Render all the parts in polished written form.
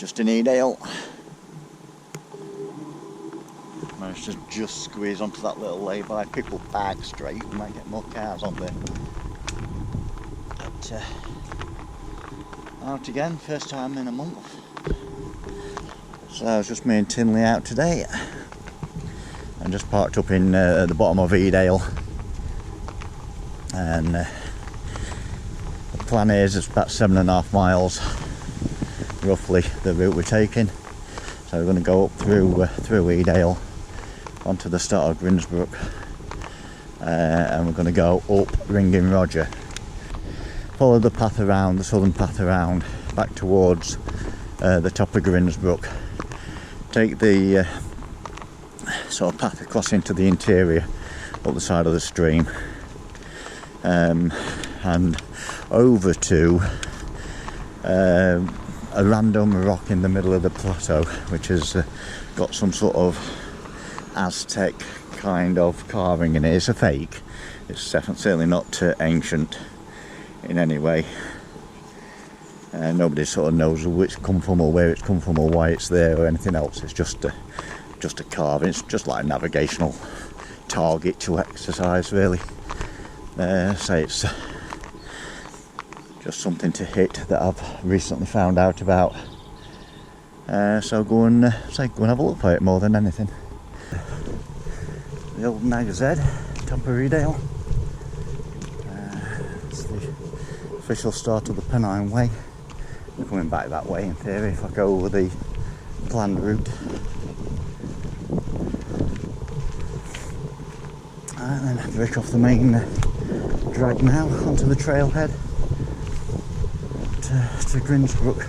just in Edale. Managed to just squeeze onto that little lay-by Pickle Park Street. We might get more cars on there. But out again, first time in a month. So it's just me and Tinley out today. I'm just parked up in at the bottom of Edale. And the plan is it's about 7.5 miles roughly the route we're taking. So we're going to go up through Edale onto the start of Grindsbrook, and we're going to go up Ringing Roger, follow the path around, the southern path around, back towards the top of Grindsbrook, take the sort of path across into the interior up the side of the stream, and over to a random rock in the middle of the plateau, which has got some sort of Aztec kind of carving in it. It's a fake. It's certainly not ancient in any way. Nobody sort of knows which come from or where it's come from or why it's there or anything else. It's just a carving. It's just like a navigational target to exercise, really. So it's just something to hit that I've recently found out about. So go and have a look for it more than anything. The old Nag's Head, top of Edale. It's the official start of the Pennine Way. I'm coming back that way in theory if I go over the planned route. And then break off the main drag now onto the trailhead to Grindsbrook.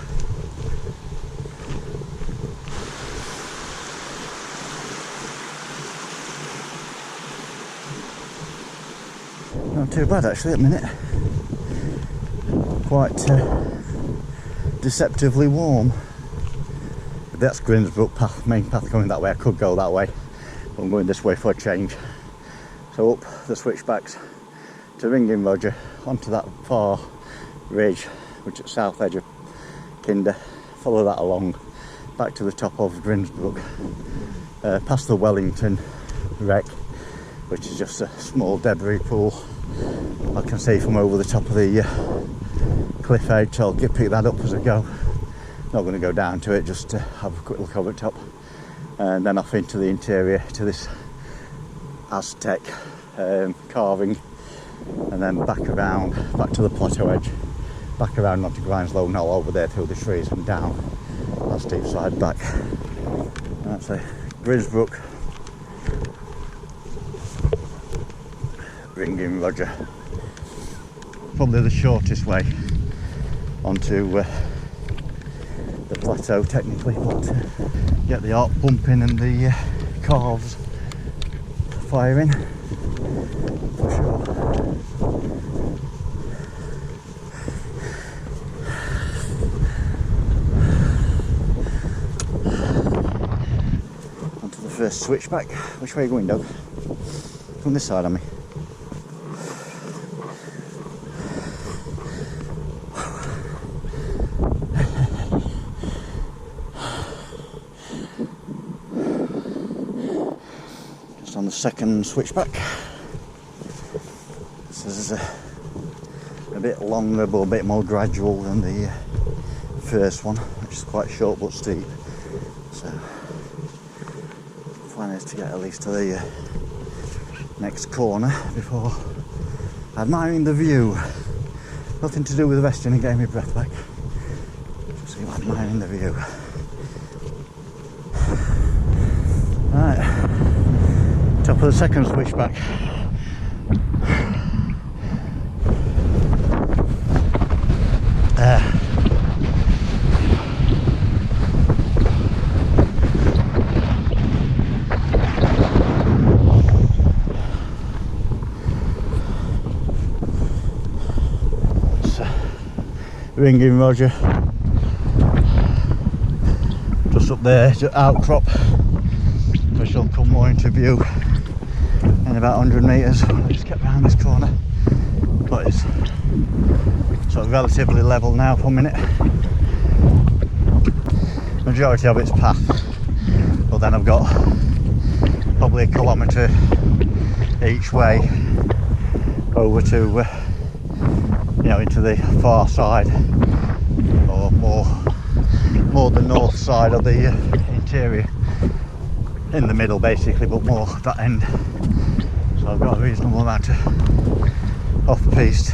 Not too bad actually at the minute. Quite deceptively warm. That's Grindsbrook path, main path going that way. I could go that way, but I'm going this way for a change. So up the switchbacks to Ringing Roger, onto that far ridge, which is south edge of Kinder. Follow that along, back to the top of Grindsbrook, past the Wellington wreck, which is just a small debris pool I can see from over the top of the cliff edge. I'll pick that up as I go. Not going to go down to it, just to have a quick look over the top, and then off into the interior to this Aztec carving, and then back around, back to the plateau edge, back around onto Grindslow Knoll, over there through the trees and down that steep side back. That's a Grindsbrook, Ringing Roger. Probably the shortest way onto the plateau technically, but get the arc pumping and the calves firing for sure. Onto the first switchback. Which way are you going, Doug? From this side, I mean. On the second switchback. This is a bit longer but a bit more gradual than the first one, which is quite short but steep. So the plan is to get at least to the next corner before admiring the view. Nothing to do with resting and getting my breath back. Just admiring the view. Right. Top of the second switchback. Ringing Roger. Just up there, just outcrop, which will come more into view in about 100 metres. I just get round this corner, but it's sort of relatively level now for a minute. majority of its path, but then I've got probably a kilometre each way over to you know, into the far side, or more the north side of the interior, in the middle basically, but more that end. So I've got a reasonable amount of off-piste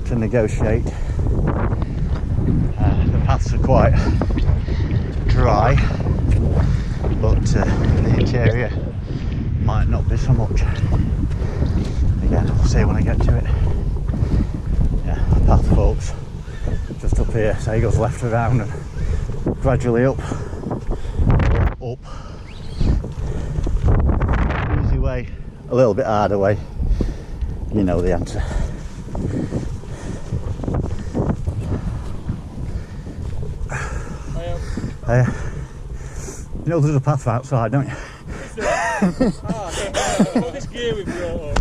to negotiate. The paths are quite dry, but the interior might not be so much. Again, we'll see when I get to it. Yeah, path folks, just up here, so he goes left around and gradually up. Easy way, a little bit harder way, you know the answer. You know there's a path outside, don't you? All this gear we've brought up.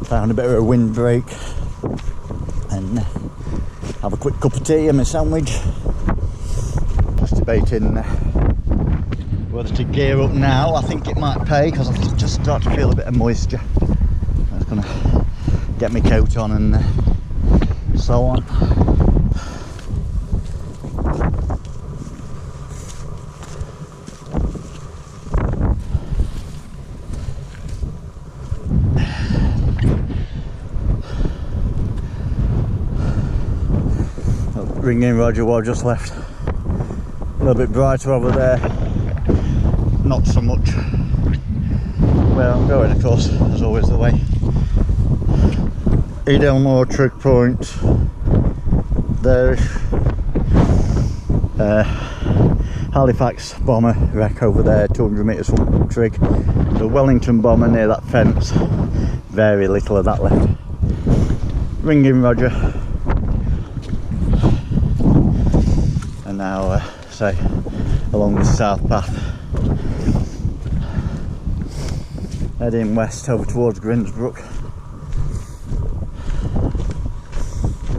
Found a bit of a windbreak and have a quick cup of tea and my sandwich. Just debating whether to gear up now. I think it might pay because I just start to feel a bit of moisture. I'm just going to get my coat on and so on. Ringing Roger Ward just left. A little bit brighter over there. Not so much where I'm going, of course, as always the way. Edale Moor trig point there. Halifax bomber wreck over there, 200 metres from trig. The Wellington bomber near that fence. Very little of that left. Ringing Roger. And now say along the south path, heading west over towards Grindsbrook.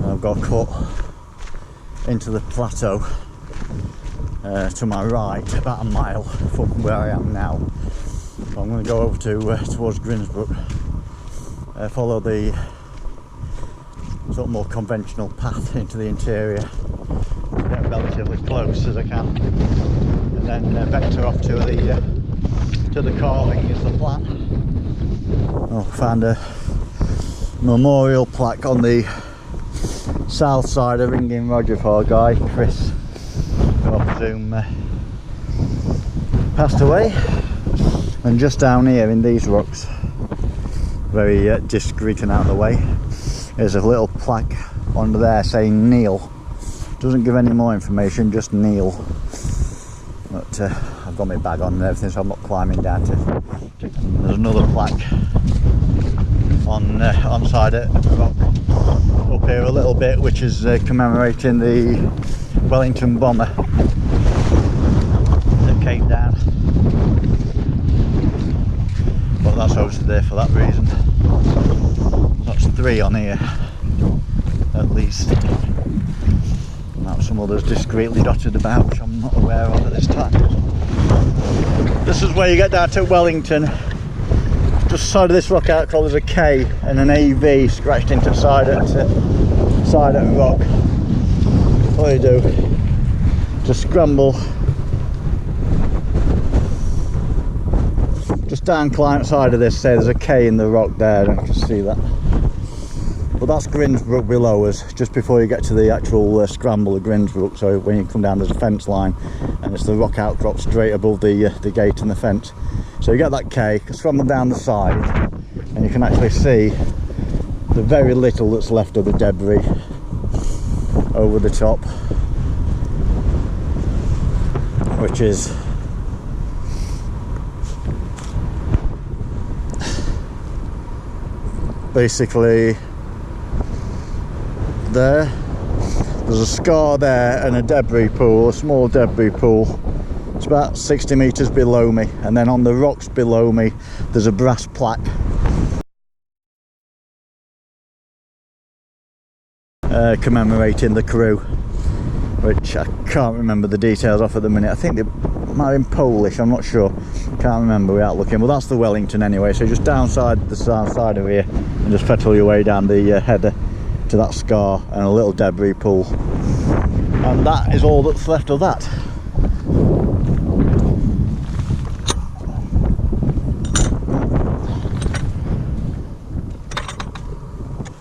I've got cut into the plateau to my right, about a mile from where I am now. So I'm going to go over to towards Grindsbrook, follow the sort of more conventional path into the interior, get relatively close as I can, and then vector off to the carving is the plan. I found a memorial plaque on the south side of Ringing Roger for a guy, Chris, who I presume passed away. And just down here in these rocks, very discreet and out of the way, there's a little plaque under there saying kneel. Doesn't give any more information, just kneel. But I've got my bag on and everything, so I'm not climbing down to. There's another plaque on side of the rock up here a little bit, which is commemorating the Wellington bomber that came down. But that's obviously there for that reason. That's 3 on here, at least. Now some others discreetly dotted about, which I'm not aware of at this time. This is where you get down to Wellington. Just side of this rock outcrop there's a K and an AV scratched into the side of the rock. What do you do? Just scramble. Just down climb side of this, say there's a K in the rock there, I don't know if you can see that. But that's Grindsbrook below us, just before you get to the actual scramble of Grindsbrook. So when you come down there's a fence line and it's the rock outcrop straight above the gate and the fence. So you get that K, scramble down the side and you can actually see the very little that's left of the debris over the top, which is basically there. There's a scar there and a debris pool, a small debris pool. It's about 60 metres below me, and then on the rocks below me there's a brass plaque commemorating the crew, which I can't remember the details of at the minute. I think they might have been Polish, I'm not sure, can't remember without looking. Well, that's the Wellington anyway, so just downside the side of here and just petrol your way down the header to that scar and a little debris pool, and that is all that's left of that.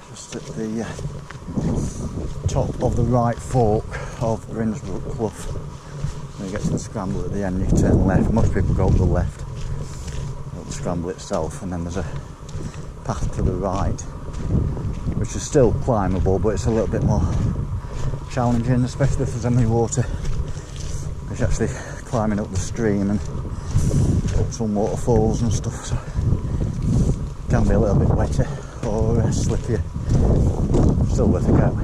Just at the top of the right fork of Grindsbrook Clough. When you get to the scramble at the end, you turn left. Most people go up the left, up the scramble itself, and then there's a path to the right, which is still climbable, but it's a little bit more challenging, especially if there's any water. It's actually climbing up the stream and up some waterfalls and stuff, so it can be a little bit wetter or slippier. Still worth a go.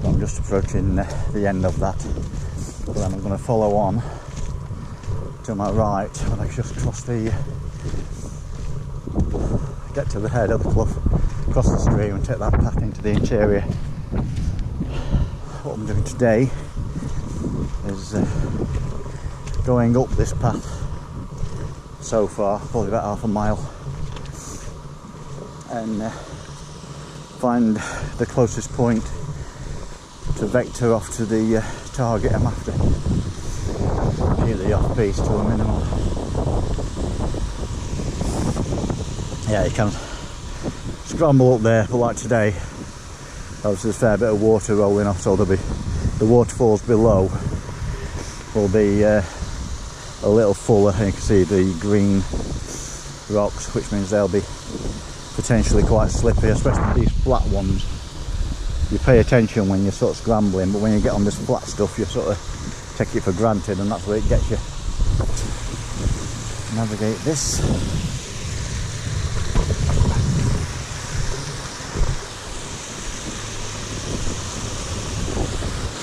I'm just approaching the end of that, but then I'm going to follow on to my right when I just cross the get to the head of the clough, cross the stream and take that path into the interior. What I'm doing today is going up this path so far, probably about half a mile, and find the closest point to vector off to the target I'm after. Keep the off piece to a minimum. Yeah, you can scramble up there, but like today, obviously there's a fair bit of water rolling off, so there'll be the waterfalls below will be a little fuller, and you can see the green rocks, which means they'll be potentially quite slippy, especially these flat ones. You pay attention when you're sort of scrambling, but when you get on this flat stuff, you sort of take it for granted, and that's where it gets you. Navigate this.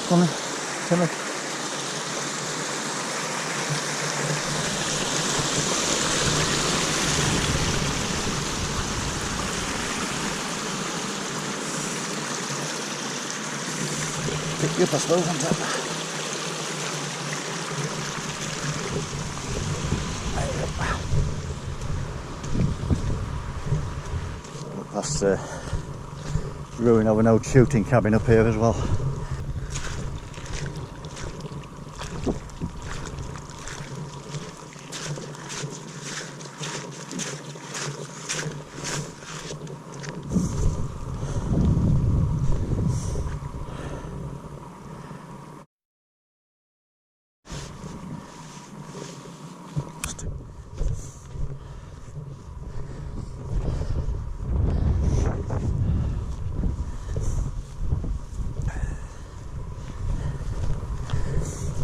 Come on, Timmy. Pick you up, I suppose, won't it? That's the ruin of an old shooting cabin up here as well.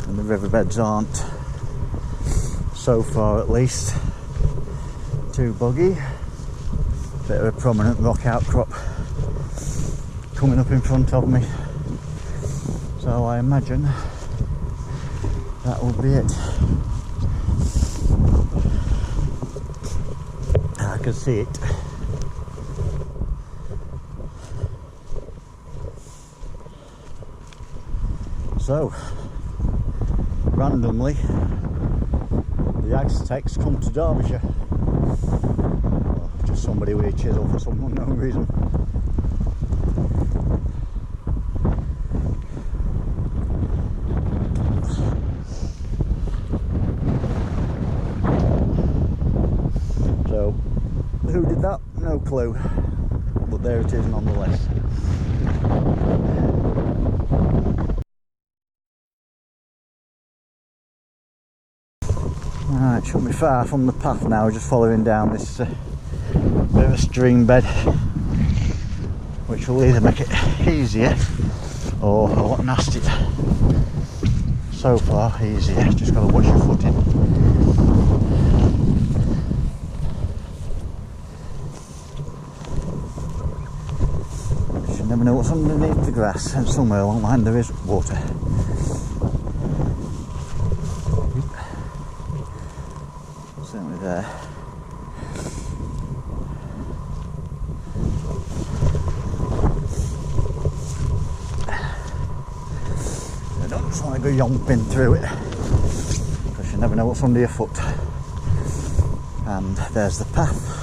The riverbeds aren't, so far at least, too boggy. Bit of a prominent rock outcrop coming up in front of me, so I imagine that will be it. I can see it. So randomly, the Aztecs come to Derbyshire. Or just somebody with a chisel for some unknown reason. So, who did that? No clue. But there it is nonetheless. Right, shouldn't be far from the path now, just following down this bit of a stream bed, which will either make it easier or a lot nastier. So far easier, just got to watch your footing. You never know what's underneath the grass, and somewhere along the line there is water. Certainly there. I don't just want to go yomping through it, because you never know what's under your foot. And there's the path.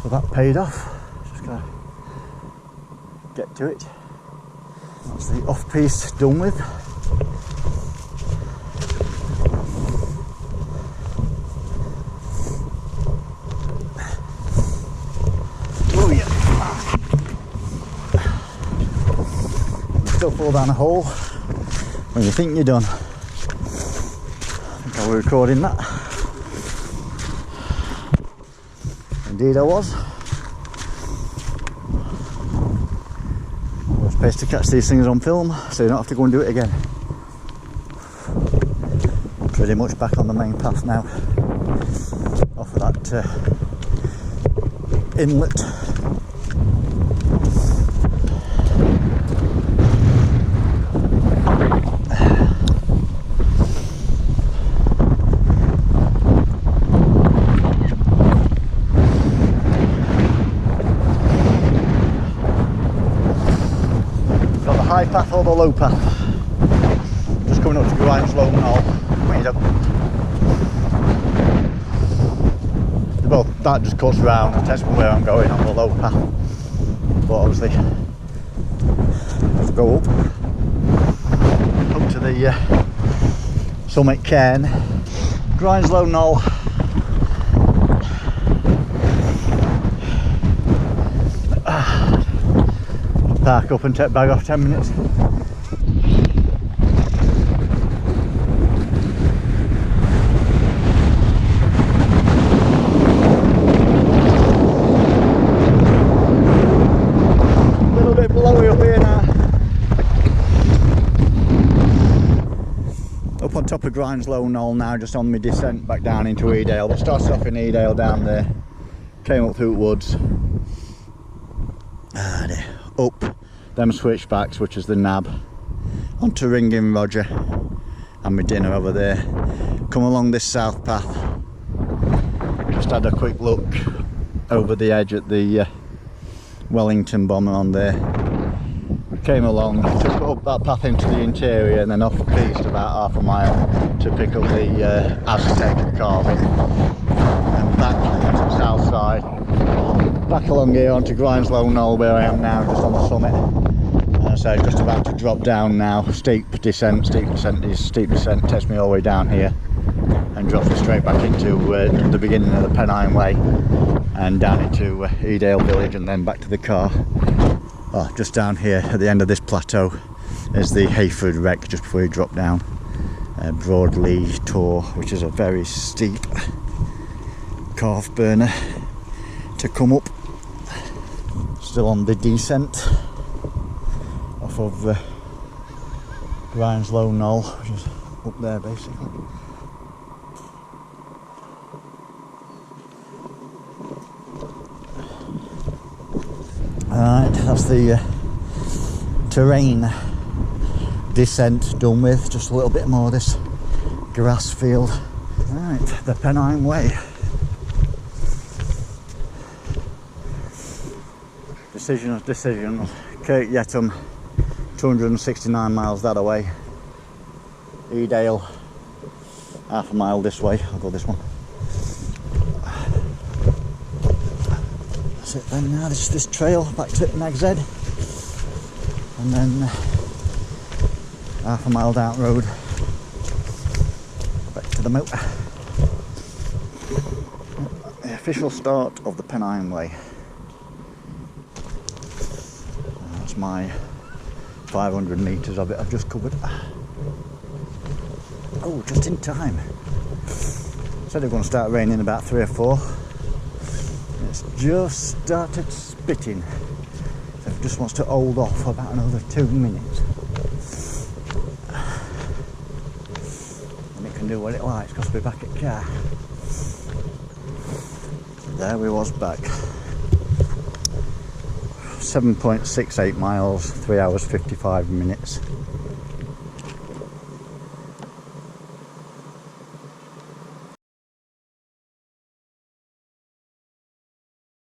So that paid off. Just gotta get to it. That's the off-piece done with. Oh yeah. You still fall down a hole when you think you're done. I think I was recording that. Indeed I was. It's best to catch these things on film so you don't have to go and do it again. Pretty much back on the main path now, off of that inlet. High path or the low path. Just coming up to Grindslow Knoll. That just cuts round and tells me where I'm going on the low path. But obviously, have to go up to the summit cairn. Grindslow Knoll. Park up and take bag off 10 minutes. A little bit blowy up here now. Up on top of Grindslow Knoll now, just on my descent back down into Edale. But started off in Edale down there, came up through the woods, and up them switchbacks, which is the nab, onto Ringing Roger and my dinner over there. Come along this south path, just had a quick look over the edge at the Wellington bomber on there. Came along, took up that path into the interior and then off the piste about half a mile to pick up the Aztec carving, and back to the south side, back along here onto Grindslow Knoll where I am now, just on the summit. So just about to drop down now. Steep descent takes me all the way down here and drops me straight back into the beginning of the Pennine Way and down into Edale village and then back to the car. Oh, just down here at the end of this plateau is the Hayford wreck just before you drop down. Broadley Tor, which is a very steep carve burner to come up. Still on the descent off of Grindslow Knoll, which is up there basically. Alright, that's the terrain descent done with. Just a little bit more of this grass field. Right, the Pennine Way. Decision of decisions. Kirk Yetholm, 269 miles that away. Edale, half a mile this way. I'll go this one. That's it then. Now this trail back to Nag's Head, and then half a mile down road back to the moat. The official start of the Pennine Way. That's my 500 metres of it I've just covered. Oh, just in time. Said it was going to start raining about 3 or 4. It's just started spitting. So it just wants to hold off for about another 2 minutes. And it can do what it likes because we're back at car. There we was back. 7.68 miles, 3 hours 55 minutes.